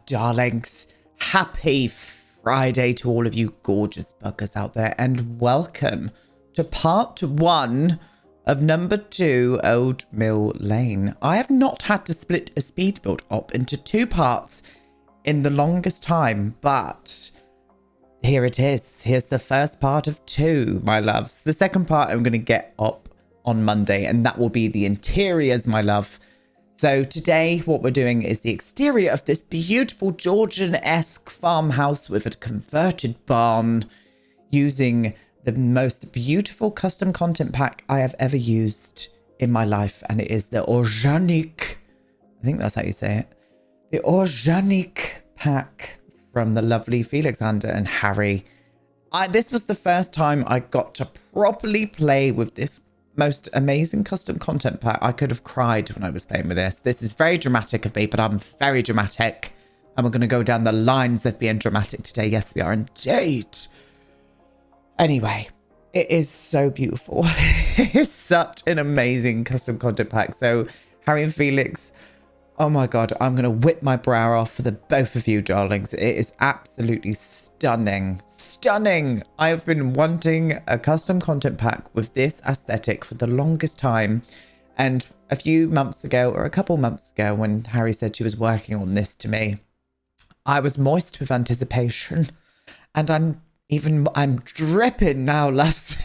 darlings. Happy Friday to all of you gorgeous buggers out there, and welcome to part 1 of number 2 Old Mill Lane. I have not had to split a speed build op into 2 parts in the longest time, but here it is. Here's the first part of 2, my loves. The second part I'm going to get up on Monday, and that will be the interiors, my love. So today what we're doing is the exterior of this beautiful Georgian-esque farmhouse with a converted barn, using the most beautiful custom content pack I have ever used in my life, and it is the Orjanic. I think that's how you say it. The Orjanic pack from the lovely Felixandre and Harrie. This was the first time I got to properly play with this most amazing custom content pack. I could have cried when I was playing with this. This is very dramatic of me, but I'm very dramatic. And we're going to go down the lines of being dramatic today. Yes, we are indeed. Anyway, it is so beautiful. It's such an amazing custom content pack. So, Harrie and Felix, oh my God, I'm going to whip my brow off for the both of you, darlings. It is absolutely stunning. Stunning. I have been wanting a custom content pack with this aesthetic for the longest time. And a few months ago, or a couple months ago, when Harrie said she was working on this to me, I was moist with anticipation. And I'm dripping now, loves.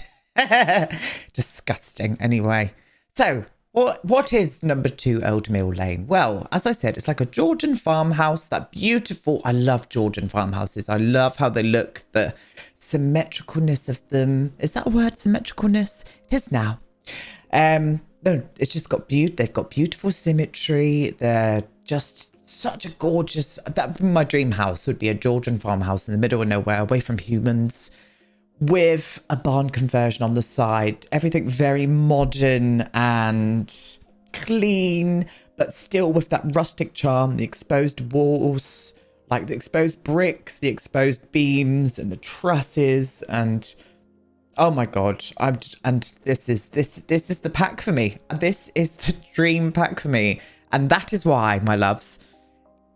Disgusting. Anyway. So, what is number 2 Old Mill Lane? Well, as I said, it's like a Georgian farmhouse. That beautiful. I love Georgian farmhouses. I love how they look. The symmetricalness of them. Is that a word? Symmetricalness? It is now. No, it's just got they've got beautiful symmetry. They're just such a gorgeous. That would be my dream house. Would be a Georgian farmhouse in the middle of nowhere, away from humans, with a barn conversion on the side. Everything very modern and clean, but still with that rustic charm. The exposed walls, like the exposed bricks, the exposed beams, and the trusses. And oh my God, this is the pack for me. This is the dream pack for me, and that is why, my loves,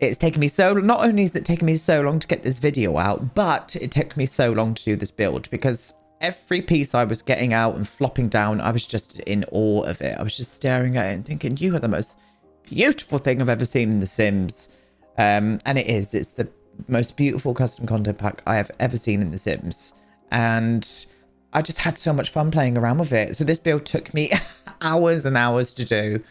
it's taken me so, not only is it taking me so long to get this video out, but it took me so long to do this build, because every piece I was getting out and flopping down, I was just in awe of it. I was just staring at it and thinking, you are the most beautiful thing I've ever seen in The Sims. And it's the most beautiful custom content pack I have ever seen in The Sims. And I just had so much fun playing around with it. So this build took me hours and hours to do,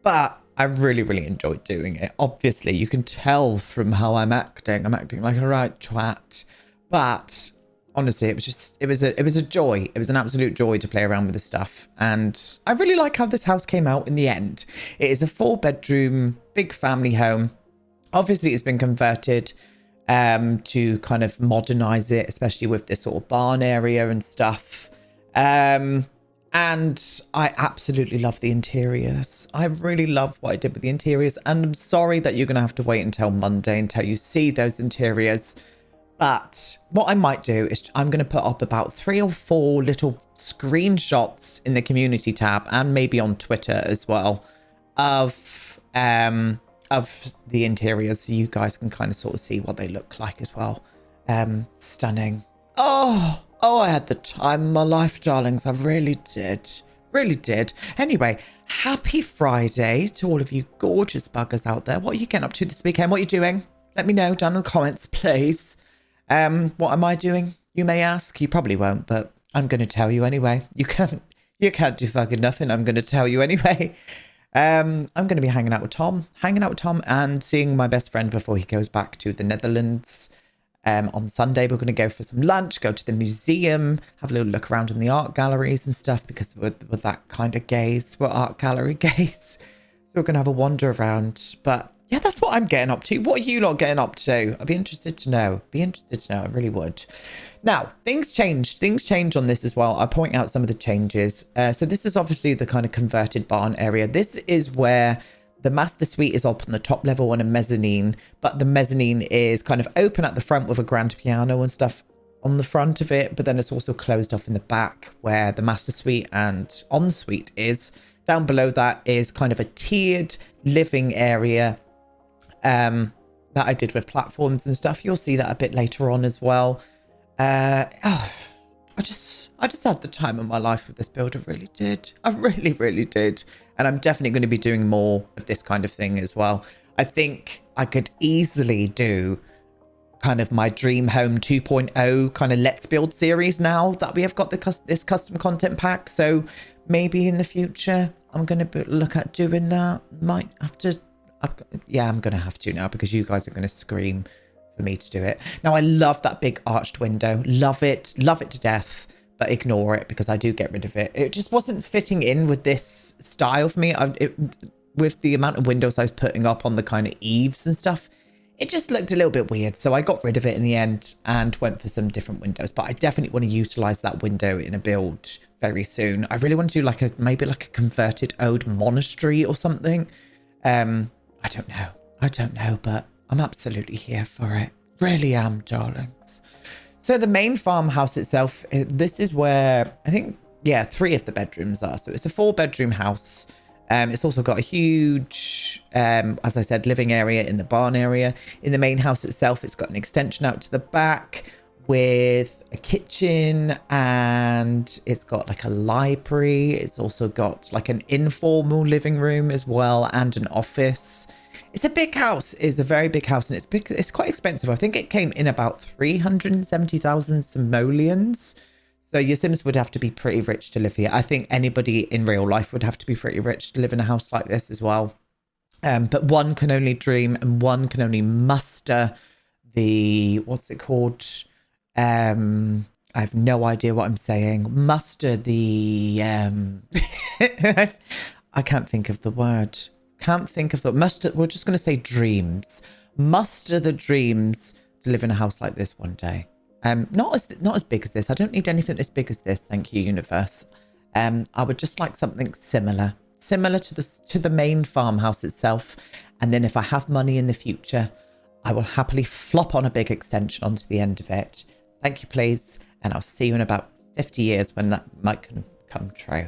but I really, really enjoyed doing it. Obviously, you can tell from how I'm acting. I'm acting like a right twat. But honestly, it was a joy. It was an absolute joy to play around with this stuff. And I really like how this house came out in the end. It is a 4-bedroom, big family home. Obviously, it's been converted to kind of modernize it, especially with this sort of barn area and stuff. And I absolutely love the interiors. I really love what I did with the interiors. And I'm sorry that you're going to have to wait until Monday until you see those interiors. But what I might do is I'm going to put up about 3 or 4 little screenshots in the community tab, and maybe on Twitter as well, of the interiors, so you guys can kind of sort of see what they look like as well. Stunning. Oh, I had the time of my life, darlings. I really did. Really did. Anyway, happy Friday to all of you gorgeous buggers out there. What are you getting up to this weekend? What are you doing? Let me know down in the comments, please. What am I doing? You may ask. You probably won't, but I'm going to tell you anyway. You can't do fucking nothing. I'm going to tell you anyway. I'm going to be hanging out with Tom and seeing my best friend before he goes back to the Netherlands. On Sunday, we're going to go for some lunch, go to the museum, have a little look around in the art galleries and stuff, because we're that kind of gays. We're art gallery gays. So we're going to have a wander around. But yeah, that's what I'm getting up to. What are you lot getting up to? I'd be interested to know. I really would. Now, things changed. Things change on this as well. I'll point out some of the changes. So this is obviously the kind of converted barn area. This is where the master suite is up on the top level on a mezzanine, but the mezzanine is kind of open at the front with a grand piano and stuff on the front of it, but then it's also closed off in the back where the master suite and ensuite is. Down below that is kind of a tiered living area that that I did with platforms and stuff. You'll see that a bit later on as well. I just had the time of my life with this build. I really did. I really, really did. And I'm definitely going to be doing more of this kind of thing as well. I think I could easily do kind of my dream home 2.0 kind of let's build series now that we have got this custom content pack. So maybe in the future I'm going to look at doing that. Might have to. Yeah, I'm going to have to now because you guys are going to scream for me to do it. Now, I love that big arched window. Love it to death, but ignore it because I do get rid of it. It just wasn't fitting in with this style for me. With the amount of windows I was putting up on the kind of eaves and stuff, it just looked a little bit weird. So I got rid of it in the end and went for some different windows. But I definitely want to utilize that window in a build very soon. I really want to do maybe like a converted old monastery or something. I don't know, but I'm absolutely here for it. Really am, darlings. So the main farmhouse itself, this is where I think, 3 of the bedrooms are. So it's a 4-bedroom house. It's also got a huge, as I said, living area in the barn area. In the main house itself, it's got an extension out to the back with a kitchen, and it's got like a library. It's also got like an informal living room as well, and an office. It's a big house. It's a very big house, and it's big. It's quite expensive. I think it came in about 370,000 simoleons. So your Sims would have to be pretty rich to live here. I think anybody in real life would have to be pretty rich to live in a house like this as well. But one can only dream and one can only muster the, what's it called? I have no idea what I'm saying. Muster the, I can't think of the word. Muster, we're just going to say dreams. Muster the dreams to live in a house like this one day. Not as big as this. I don't need anything as big as this. Thank you, universe. I would just like something similar to the main farmhouse itself. And then if I have money in the future, I will happily flop on a big extension onto the end of it. Thank you, please. And I'll see you in about 50 years when that might come true.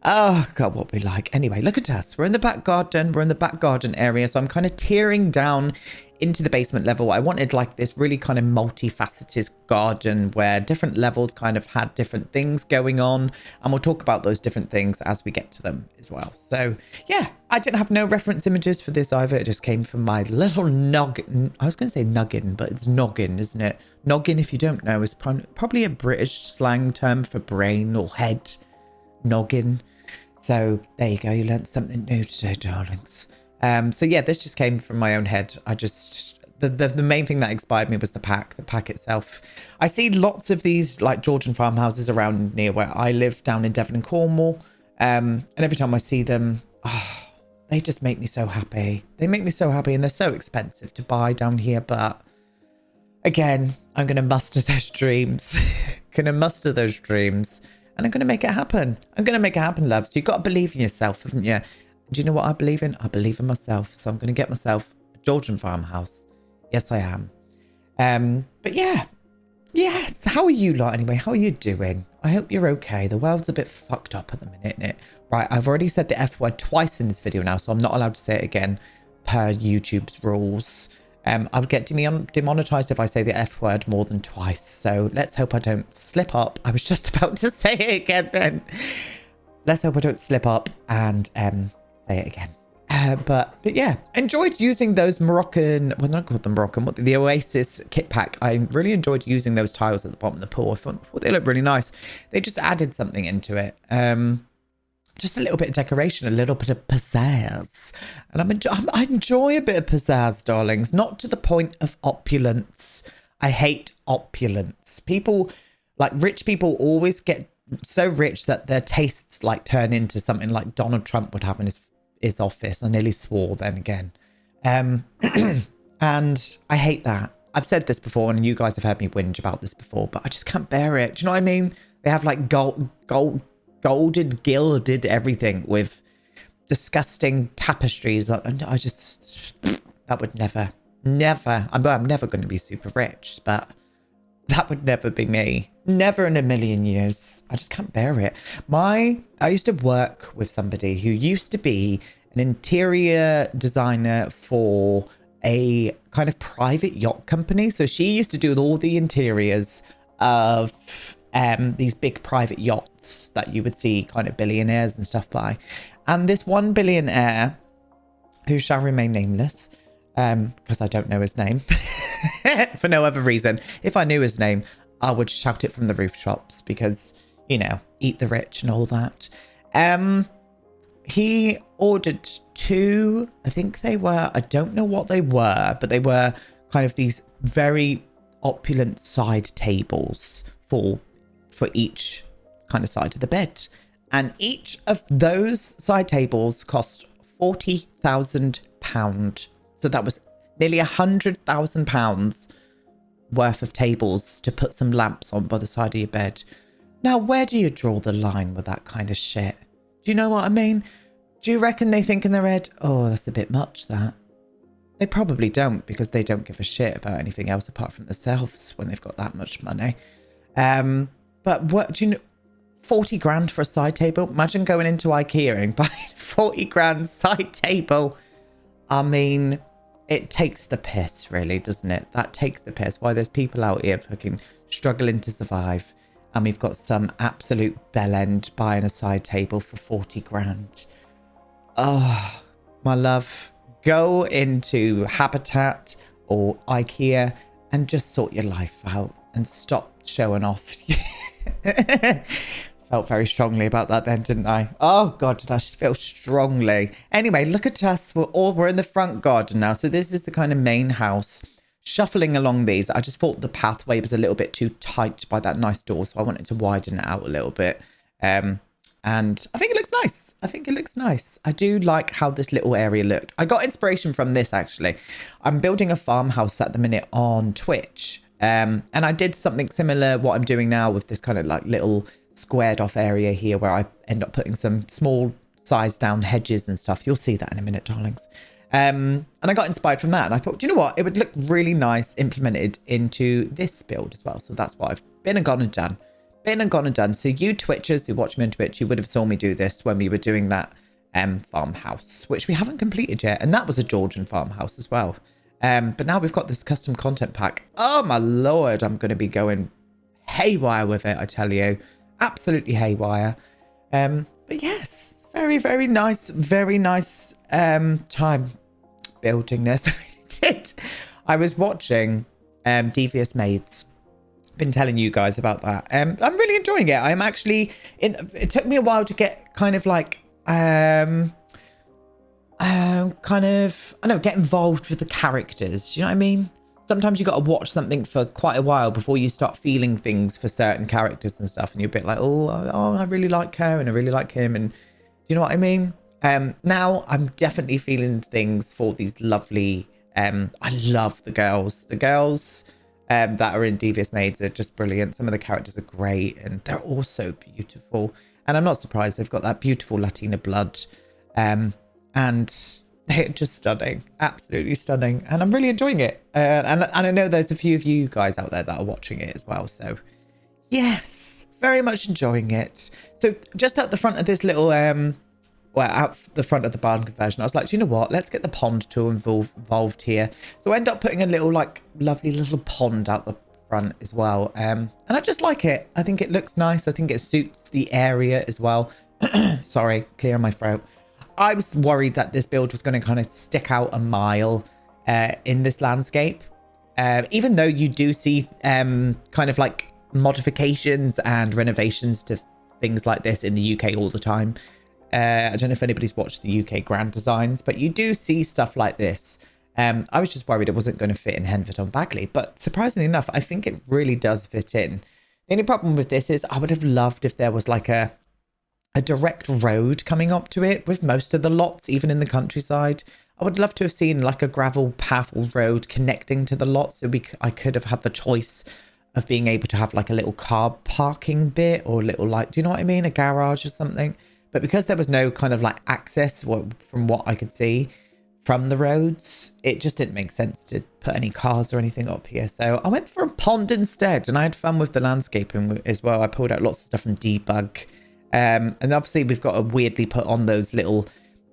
Oh, God, what we like. Anyway, look at us. We're in the back garden. We're in the back garden area. So I'm kind of tearing down into the basement level. I wanted like this really kind of multifaceted garden where different levels kind of had different things going on. And we'll talk about those different things as we get to them as well. So yeah, I didn't have no reference images for this either. It just came from my little noggin. I was going to say noggin, but it's noggin, isn't it? Noggin, if you don't know, is probably a British slang term for brain or head. Noggin. So there you go. You learned something new today, darlings. So yeah, this just came from my own head. I just, the main thing that inspired me was the pack itself. I see lots of these like Georgian farmhouses around near where I live down in Devon and Cornwall. And every time I see them, they just make me so happy. They make me so happy, and they're so expensive to buy down here. But again, I'm going to muster those dreams. And I'm going to make it happen. I'm going to make it happen, love. So you've got to believe in yourself, haven't you? Do you know what I believe in? I believe in myself. So I'm going to get myself a Georgian farmhouse. Yes, I am. But yeah. Yes. How are you lot anyway? How are you doing? I hope you're okay. The world's a bit fucked up at the minute, isn't it? Right. I've already said the F word twice in this video now, so I'm not allowed to say it again per YouTube's rules. I would get demonetized if I say the F word more than twice. So let's hope I don't slip up. I was just about to say it again then. Let's hope I don't slip up and say it again. But yeah, enjoyed using those Moroccan, well, not called them Moroccan, the Oasis kit pack. I really enjoyed using those tiles at the bottom of the pool. I thought they looked really nice. They just added something into it. Just a little bit of decoration, a little bit of pizzazz. And I enjoy a bit of pizzazz, darlings. Not to the point of opulence. I hate opulence. People, like rich people, always get so rich that their tastes like turn into something like Donald Trump would have in his office. I nearly swore then again. And I hate that. I've said this before, and you guys have heard me whinge about this before, but I just can't bear it. Do you know what I mean? They have like gilded everything with disgusting tapestries. That would never, I'm never going to be super rich, but that would never be me. Never in a million years. I just can't bear it. I used to work with somebody who used to be an interior designer for a kind of private yacht company. So she used to do all the interiors of these big private yachts that you would see kind of billionaires and stuff buy. And this one billionaire, who shall remain nameless, because I don't know his name, for no other reason. If I knew his name, I would shout it from the rooftops because, you know, eat the rich and all that. He ordered 2, I think they were, I don't know what they were, but they were kind of these very opulent side tables for each kind of side of the bed. And each of those side tables cost £40,000. So that was nearly £100,000 worth of tables to put some lamps on by the side of your bed. Now, where do you draw the line with that kind of shit? Do you know what I mean? Do you reckon they think in their head, oh, that's a bit much, that? They probably don't, because they don't give a shit about anything else apart from themselves when they've got that much money. But what do you know? 40 grand for a side table? Imagine going into IKEA and buying 40 grand side table. I mean, it takes the piss, really, doesn't it? That takes the piss. Why there's people out here fucking struggling to survive. And we've got some absolute bellend buying a side table for 40 grand. Oh, my love. Go into Habitat or IKEA and just sort your life out and stop showing off. Felt very strongly about that then, didn't I? Oh God, did I feel strongly. Anyway, look at us. We're in the front garden now. So this is the kind of main house. Shuffling along these, I just thought the pathway was a little bit too tight by that nice door, so I wanted to widen it out a little bit. And I think it looks nice. I do like how this little area looked. I got inspiration from this, actually. I'm building a farmhouse at the minute on Twitch. And I did something similar what I'm doing now with this kind of like little squared off area here where I end up putting some small size down hedges and stuff. You'll see that in a minute, darlings. And I got inspired from that, and I thought, do you know what? It would look really nice implemented into this build as well. So that's what I've been and gone and done. So you Twitchers who watch me on Twitch, you would have saw me do this when we were doing that farmhouse, which we haven't completed yet. And that was a Georgian farmhouse as well. But now we've got this custom content pack. Oh my Lord, I'm going to be going haywire with it, I tell you. Absolutely haywire. But yes, very, very nice time building this. I really did. I was watching Devious Maids. Been telling you guys about that. I'm really enjoying it. I'm actually it took me a while to get kind of like get involved with the characters. Do you know what I mean? Sometimes you got to watch something for quite a while before you start feeling things for certain characters and stuff, and you're a bit like, oh, I really like her and I really like him, and do you know what I mean? Now I'm definitely feeling things for these lovely. I love the girls. The girls that are in Devious Maids are just brilliant. Some of the characters are great, and they're all so beautiful. And I'm not surprised, they've got that beautiful Latina blood, and they're just stunning, absolutely stunning, and I'm really enjoying it. And I know there's a few of you guys out there that are watching it as well. So yes, very much enjoying it. So just at the front of this little out the front of the barn conversion, I was like, do you know what? Let's get the pond tool involved here. So I end up putting a little like lovely little pond out the front as well. And I just like it. I think it looks nice. I think it suits the area as well. Sorry, clear my throat. I was worried that this build was going to kind of stick out a mile in this landscape. Even though you do see kind of like modifications and renovations to things like this in the UK all the time. I don't know if anybody's watched the UK Grand Designs, but you do see stuff like this. I was just worried it wasn't going to fit in Henford on Bagley, but surprisingly enough, I think it really does fit in. The only problem with this is I would have loved if there was like a direct road coming up to it with most of the lots, even in the countryside. I would love to have seen like a gravel path or road connecting to the lots, so I could have had the choice of being able to have like a little car parking bit or a little like, do you know what I mean? A garage or something. But because there was no kind of like access from what I could see from the roads, it just didn't make sense to put any cars or anything up here. So I went for a pond instead, and I had fun with the landscaping as well. I pulled out lots of stuff from Debug. And obviously we've got to weirdly put on those little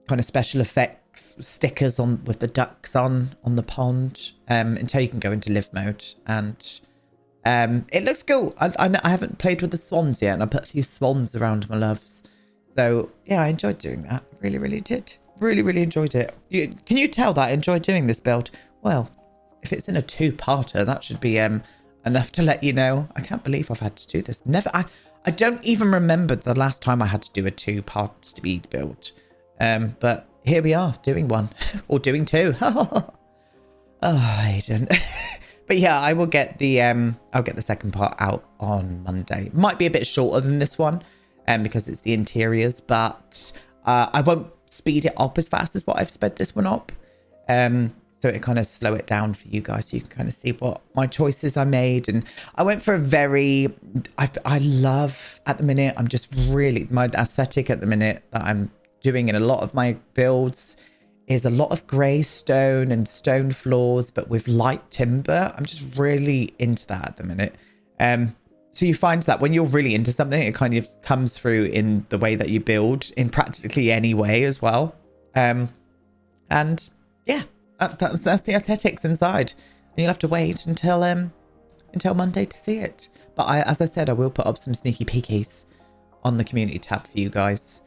kind of special effects stickers on with the ducks on the pond until you can go into live mode. And it looks cool. I haven't played with the swans yet, and I put a few swans around my loves. So yeah, I enjoyed doing that. Really, really did. Really, really enjoyed it. Can you tell that I enjoyed doing this build? Well, if it's in a 2-parter, that should be enough to let you know. I can't believe I've had to do this. Never. I don't even remember the last time I had to do a 2-part speed build. But here we are doing one or doing 2. Oh, Aiden. But yeah, I will get the I'll get the second part out on Monday. Might be a bit shorter than this one, because it's the interiors, but I won't speed it up as fast as what I've sped this one up. So it kind of slow it down for you guys, so you can kind of see what my choices I made. And I went for a very, I love at the minute, I'm just really, my aesthetic at the minute that I'm doing in a lot of my builds is a lot of grey stone and stone floors, but with light timber. I'm just really into that at the minute. So you find that when you're really into something, it kind of comes through in the way that you build in practically any way as well. And yeah, that's the aesthetics inside. And you'll have to wait until Monday to see it. But as I said, I will put up some sneaky peekies on the community tab for you guys.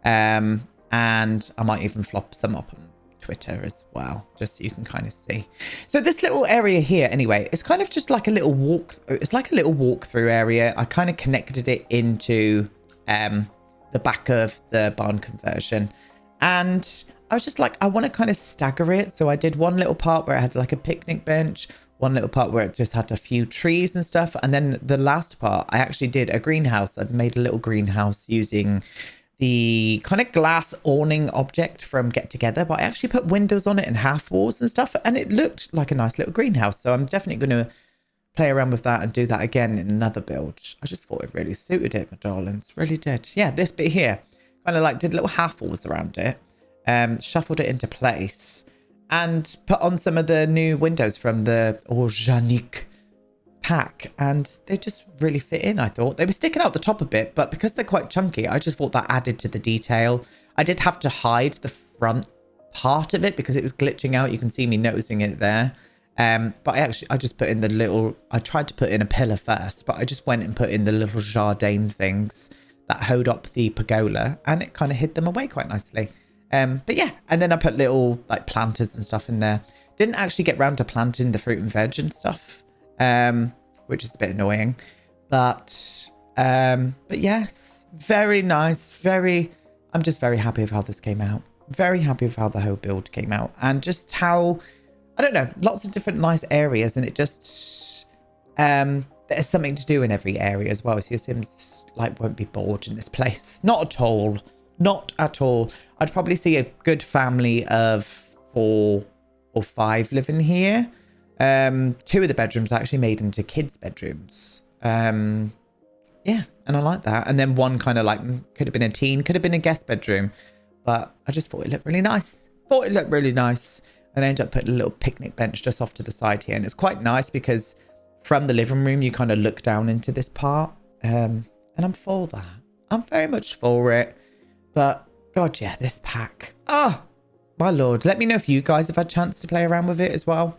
And I might even flop some up on Twitter as well, just so you can kind of see. So this little area here, anyway, it's kind of just like a little walk. It's like a little walkthrough area. I kind of connected it into the back of the barn conversion, and I was just like, I want to kind of stagger it. So I did one little part where I had like a picnic bench, one little part where it just had a few trees and stuff, and then the last part I actually did a greenhouse. I'd made a little greenhouse using the kind of glass awning object from Get Together, but I actually put windows on it and half walls and stuff, and it looked like a nice little greenhouse. So I'm definitely going to play around with that and do that again in another build. I just thought it really suited it, my darlings, really did. Yeah, this bit here, kind of like did little half walls around it, shuffled it into place, and put on some of the new windows from the Orjanic pack, and they just really fit in. I thought they were sticking out the top a bit, but because they're quite chunky, I just thought that added to the detail. I did have to hide the front part of it because it was glitching out. You can see me noticing it there, but I just put in the little, I tried to put in a pillar first, but I just went and put in the little Jardin things that hold up the pergola, and it kind of hid them away quite nicely. But yeah, and then I put little like planters and stuff in there. Didn't actually get round to planting the fruit and veg and stuff, which is a bit annoying, but yes, very nice. I'm just very happy with how this came out. Very happy with how the whole build came out, and just how, I don't know, lots of different nice areas, and it just, there's something to do in every area as well. So your Sims like won't be bored in this place. Not at all. Not at all. I'd probably see a good family of 4 or 5 living here. 2 of the bedrooms are actually made into kids' bedrooms. Yeah, and I like that. And then one kind of like could have been a teen, could have been a guest bedroom, but I just thought it looked really nice. And I ended up putting a little picnic bench just off to the side here, and it's quite nice because from the living room you kind of look down into this part, and I'm for that. I'm very much for it. But god, yeah, this pack, oh my lord. Let me know if you guys have had a chance to play around with it as well.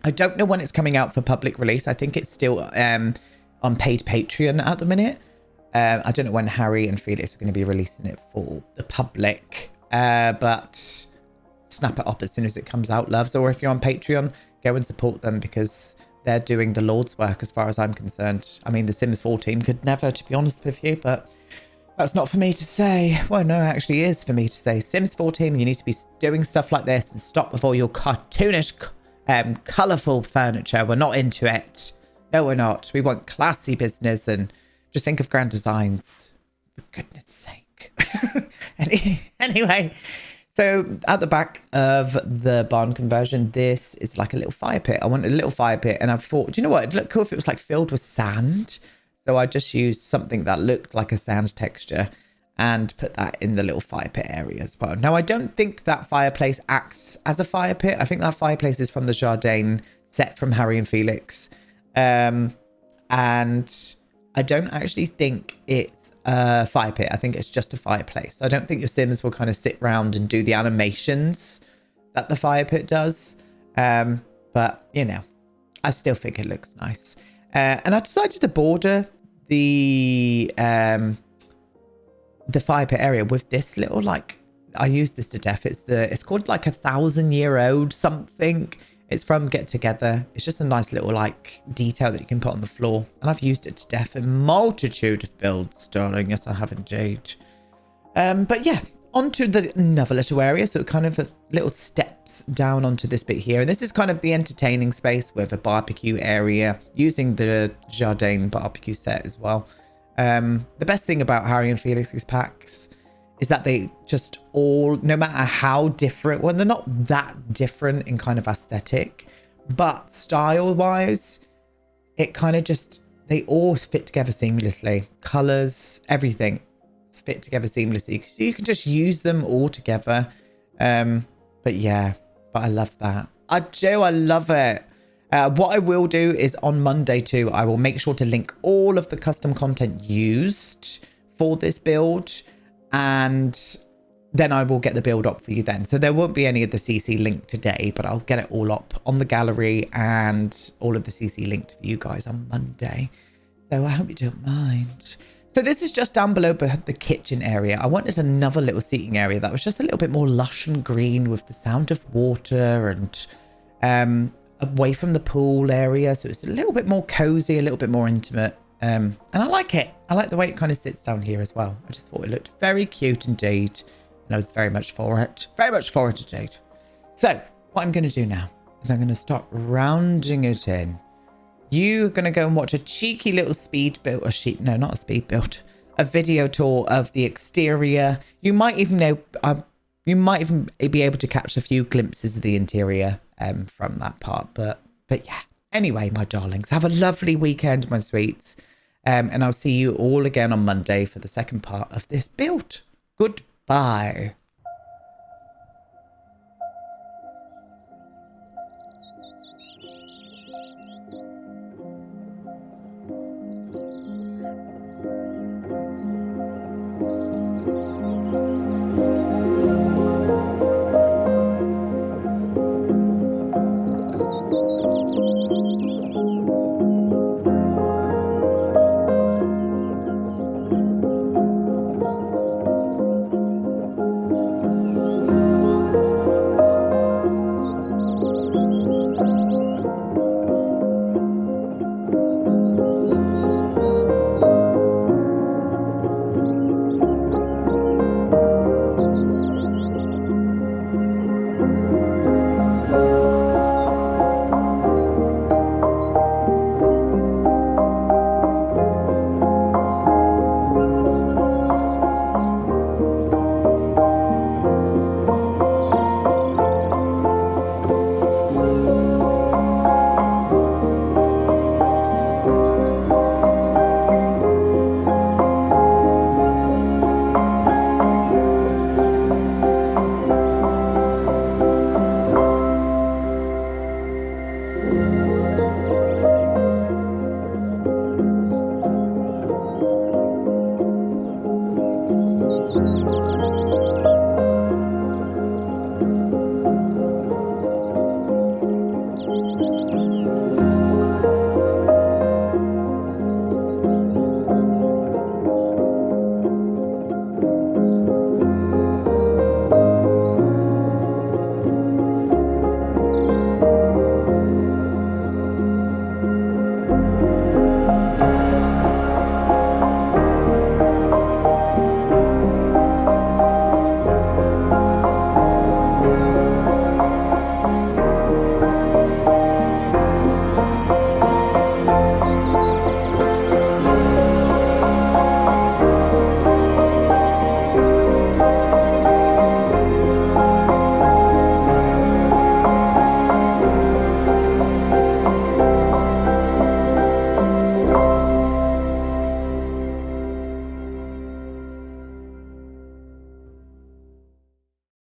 I don't know when it's coming out for public release. I think it's still on paid Patreon at the minute. I don't know when Harrie and Felix are going to be releasing it for the public. But snap it up as soon as it comes out, loves. Or if you're on Patreon, go and support them because they're doing the Lord's work as far as I'm concerned. I mean, the Sims 14 could never, to be honest with you, but that's not for me to say. Well, no, it actually is for me to say. Sims 14, you need to be doing stuff like this and stop with all your cartoonish colourful furniture. We're not into it. No, we're not. We want classy business and just think of grand designs. For goodness sake. Anyway, so at the back of the barn conversion, this is like a little fire pit. I wanted a little fire pit, and I thought, do you know what? It'd look cool if it was like filled with sand. So I just used something that looked like a sand texture and put that in the little fire pit area as well. Now, I don't think that fireplace acts as a fire pit. I think that fireplace is from the Jardin set from Harrie and Felix. And I don't actually think it's a fire pit. I think it's just a fireplace. I don't think your Sims will kind of sit around and do the animations that the fire pit does. But, you know, I still think it looks nice. And I decided to border the fire pit area with this little, like, I use this to death. It's called like 1,000-year-old something. It's from Get Together. It's just a nice little like detail that you can put on the floor. And I've used it to death in multitude of builds, darling. Yes, I have indeed. But yeah, onto another little area. So kind of little steps down onto this bit here. And this is kind of the entertaining space with a barbecue area using the Georgian barbecue set as well. The best thing about Harrie and Felix's packs is that they just all, no matter how different, well, they're not that different in kind of aesthetic, but style-wise, it kind of just, they all fit together seamlessly. Colors, everything fit together seamlessly. You can just use them all together. But yeah, but I love that. I do, I love it. What I will do is on Monday too, I will make sure to link all of the custom content used for this build. And then I will get the build up for you then. So there won't be any of the CC linked today, but I'll get it all up on the gallery and all of the CC linked for you guys on Monday. So I hope you don't mind. So this is just down below the kitchen area. I wanted another little seating area that was just a little bit more lush and green with the sound of water and away from the pool area. So it's a little bit more cozy, a little bit more intimate. And I like it. I like the way it kind of sits down here as well. I just thought it looked very cute indeed. And I was very much for it. Very much for it indeed. So what I'm going to do now is I'm going to start rounding it in. You're going to go and watch a cheeky little speed build. No, not a speed build. A video tour of the exterior. You might even know... you might even be able to catch a few glimpses of the interior from that part. But yeah. Anyway, my darlings, have a lovely weekend, my sweets. And I'll see you all again on Monday for the second part of this build. Goodbye.